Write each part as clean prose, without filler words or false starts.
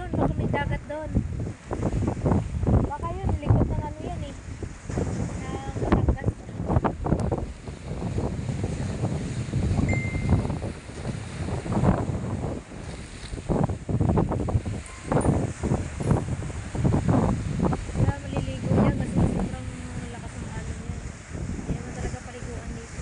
doon, baka may dagat doon. Baka yun, likod ng ano yan eh. Ng Batangas. Kaya maliligo yan kasi sobrang lakas ng alon yan. Kaya mo talaga paliguan dito.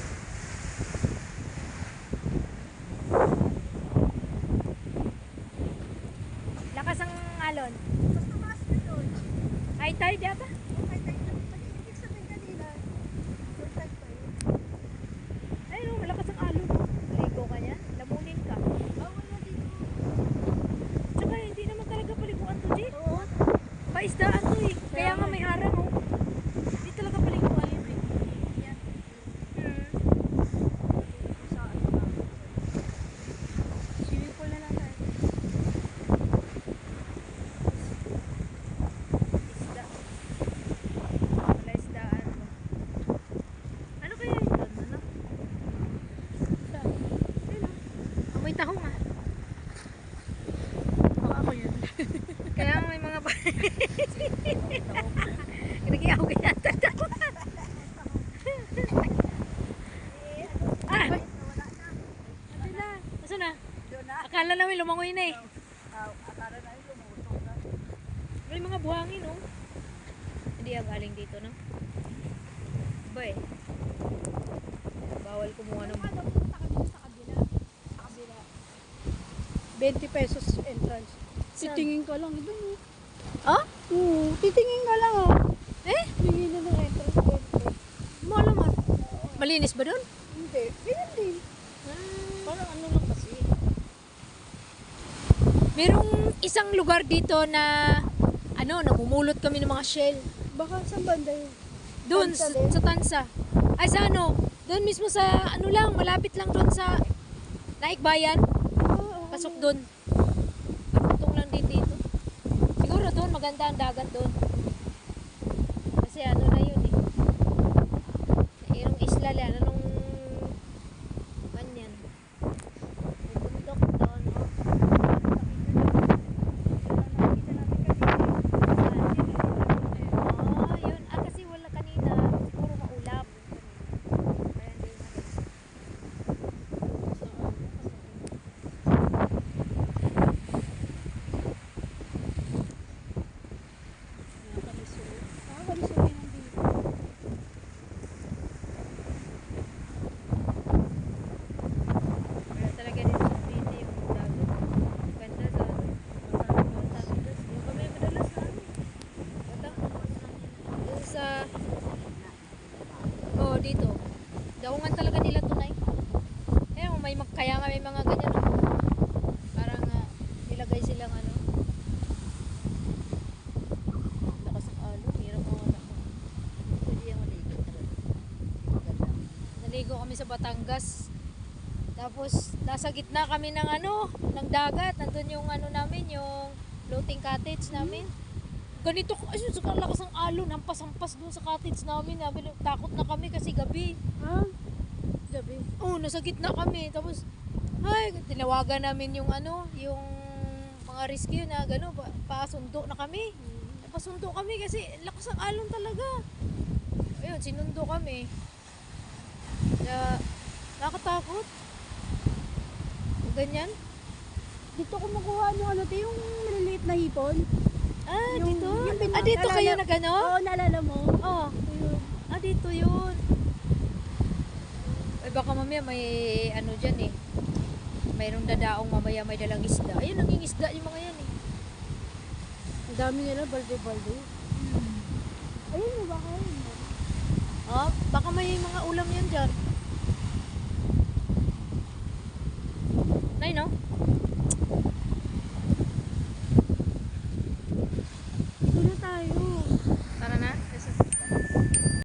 Lakas ang alon. Mas tumaas na doon. High tide yata? Okay, tayo na. Pag-ibig sabihin kanina, full tide pa yun. Ayun oh, malakas ang alon. Ligo ka niya, lamunin ka. Bawal na dito. Tsaka hindi naman talaga paliguan to, G. Oo. Paisdaan to eh. Kaya nga may harang oh. Hindi talaga paliguan yun eh. Yan. Hmm. Sa ano na. Swimming pool na lang tayo. Isda. Wala isdaan mo. Ano kaya yun doon? Ano? Ayun oh. Amoy tahong ah. Baka ako yun. Kaya may mga Nag-iyaw ka yata. Ah! Wala na. Ano na? Asan na? Doon na. Akala namin lumangoy na eh. Akala na yun, lumusok na. May mga buhangin oh. Hindi ang galing dito no? Ba eh. Bawal kumuha ng Ano, punta ka dito sa kabila. Sa kabila. 20 pesos entrance. Saan? Titingin ka lang. Doon. Ah? Oo, titingin ka lang Eh? Tingin na ng entrance 20. Malaman. Malinis ba doon? Hindi. Ganyan din. Parang ano lang kasi. Merong isang lugar dito na ano, namumulot kami ng mga shell. Baka sa banda yun. Doon Tansa sa, din? sa Tansa. Ay sa ano, doon mismo sa ano lang, malapit lang doon sa Naikbayan. Pasok doon. Tungtong lang din dito. Siguro doon maganda ang dagat doon. Kasi ano na yun eh. Yung isla lang, anong ganyan. May bundok doon. Oh. Oh, yun. Ah, kasi wala kanina. Siguro maulap. Kaya hindi na. Kaya talaga din sa Pili yung dagat. Ganda sa Batangas. Yung kami madalas sa ano. Batangas. Doon sa... Oo, dito. Daungan talaga nila tunay. Kaya nga may mga ganyan. Oh. Parang nilagay silang ano. Lakas ng alon. Hirap mga anak ko. Pwede yung maligo talaga. Maganda. Naligo kami sa Batangas. Tapos nasa gitna kami ng ano, ng dagat. Nandun yung ano namin, yung floating cottage namin. Ganito ko, ay sobrang lakas ng alon, hampas-hampas dun sa cottage namin. Takot na kami kasi gabi. Ha? Gabi. Oh, nasa gitna kami. Tapos ay, tinawagan namin yung ano, yung mga rescue na gano, pasundo na kami. Pasundo kami kasi lakas ng alon talaga. Ayun, sinundo kami. Nakakatakot. Ganyan. Dito ko makuha yung ano, yung maliliit na hipon. Ah, Yung- dito? yung Ah, dito naalala- kayo nag ano? Oo, naalala mo? Oh. Ayun. Ah, dito yun. Ay, baka mamaya may ano dyan eh. Mayroong dadaong mamaya may dalang isda. Ayun, naging isda yung mga yan eh. Ang dami nila, balde-balde. Ayun mo, baka yun. Ah, baka may mga ulam yan dyan.